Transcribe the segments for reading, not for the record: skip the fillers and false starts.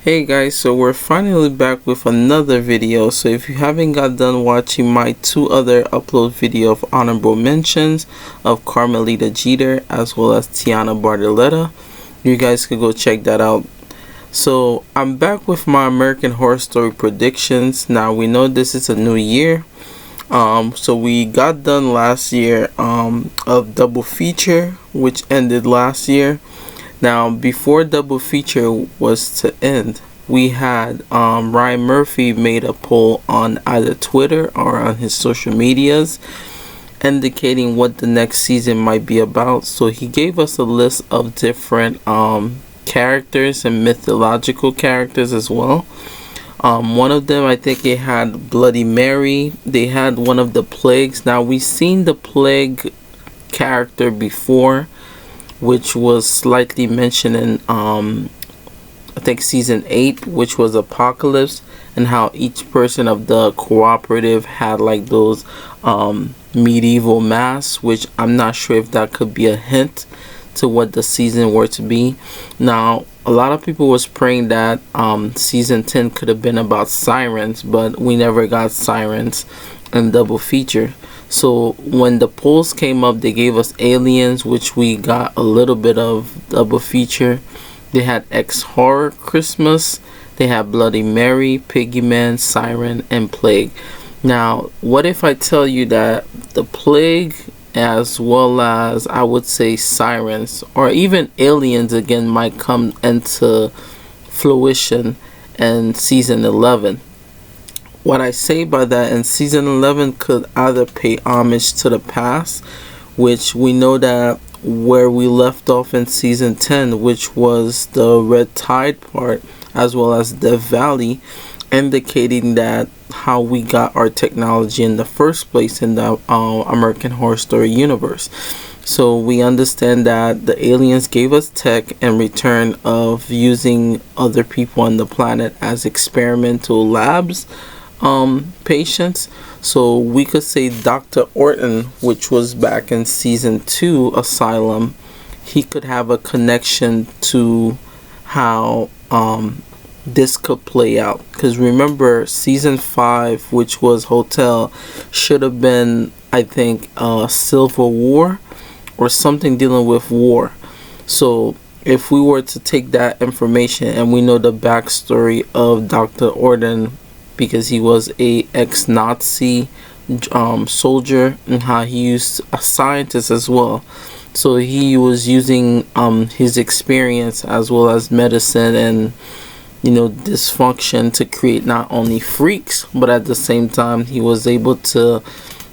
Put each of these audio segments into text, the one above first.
Hey guys, so we're finally back with another video. So if you haven't got done watching my two other upload video of honorable mentions of Carmelita Jeter as well as Tiana Bartoletta, you guys could go check that out. So I'm back with my American Horror Story predictions. Now we know this is a new year. So we got done last year of double feature, which ended last year. Now, before double feature was to end, we had Ryan Murphy made a poll on either Twitter or on his social medias indicating what the next season might be about. So he gave us a list of different characters and mythological characters as well. One of them, I think it had Bloody Mary. They had one of the plagues. Now, we've seen the plague character before, which was slightly mentioned in I think season 8, which was Apocalypse, and how each person of the cooperative had like those medieval masks, which I'm not sure if that could be a hint to what the season were to be. Now, a lot of people was praying that season 10 could have been about sirens, but we never got sirens in double feature. So when the polls came up, they gave us aliens, which we got a little bit of double feature. They had X Horror Christmas, they had Bloody Mary, Piggy Man, Siren, and Plague. Now, what if I tell you that the Plague, as well as I would say sirens or even aliens again, might come into fruition in season 11? What I say by that, in season 11 could either pay homage to the past, which we know that where we left off in season 10, which was the Red Tide part, as well as Death Valley, indicating that how we got our technology in the first place in the American Horror Story universe. So we understand that the aliens gave us tech in return of using other people on the planet as experimental labs patients. So we could say Dr. Orton, which was back in season 2 Asylum, he could have a connection to how this could play out, because remember season 5, which was Hotel, should have been, I think, Civil War or something dealing with war. So if we were to take that information, and we know the backstory of Dr. Orton because he was a ex-Nazi soldier, and how he used a scientist as well. So he was using his experience as well as medicine and dysfunction to create not only freaks, but at the same time he was able to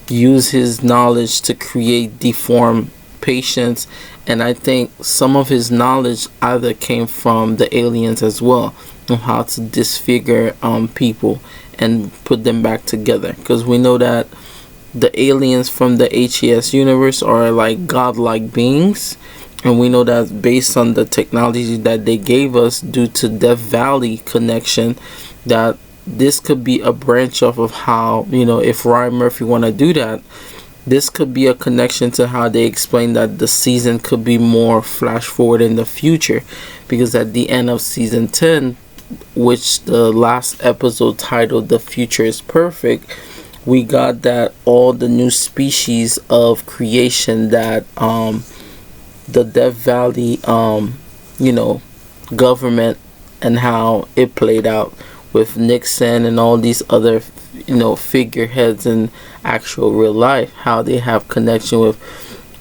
use his knowledge to create deformed patients. And I think some of his knowledge either came from the aliens as well, on how to disfigure people and put them back together, because we know that the aliens from the HES universe are like godlike beings, and we know that based on the technology that they gave us due to Death Valley connection, that this could be a branch off of how, if Ryan Murphy want to do that, this could be a connection to how they explain that the season could be more flash forward in the future, because at the end of season 10, which the last episode titled The Future is Perfect, we got that all the new species of creation that the Death Valley government, and how it played out with Nixon and all these other figureheads in actual real life, how they have connection with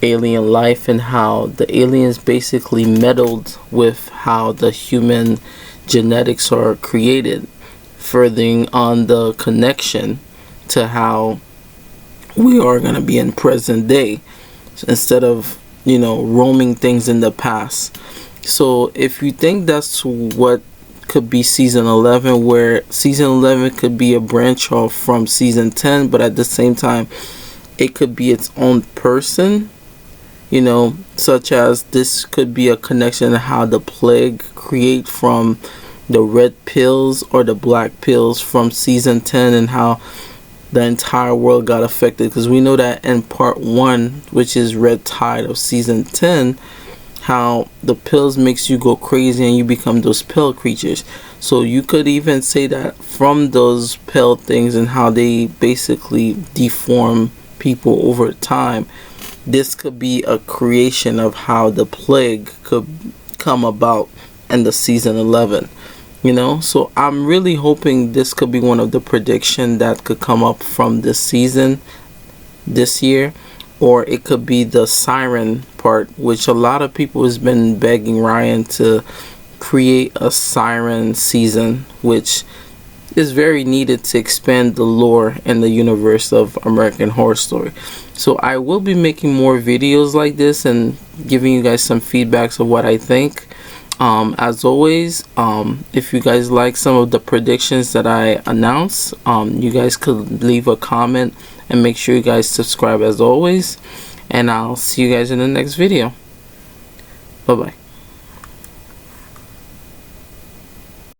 alien life, and how the aliens basically meddled with how the human genetics are created, furthering on the connection to how we are going to be in present day, instead of roaming things in the past. So if you think that's what could be season 11, where season 11 could be a branch off from season 10, but at the same time it could be its own person, such as this could be a connection to how the plague create from the red pills or the black pills from season 10, and how the entire world got affected, because we know that in part 1, which is Red Tide of season 10, how the pills makes you go crazy and you become those pill creatures. So you could even say that from those pill things and how they basically deform people over time, this could be a creation of how the plague could come about in the season 11. So I'm really hoping this could be one of the prediction that could come up from this season this year, or it could be the siren part, which a lot of people has been begging Ryan to create a siren season, which is very needed to expand the lore and the universe of American Horror Story. So I will be making more videos like this and giving you guys some feedbacks of what I think. As always, if you guys like some of the predictions that I announce, you guys could leave a comment and make sure you guys subscribe as always, and I'll see you guys in the next video. Bye bye.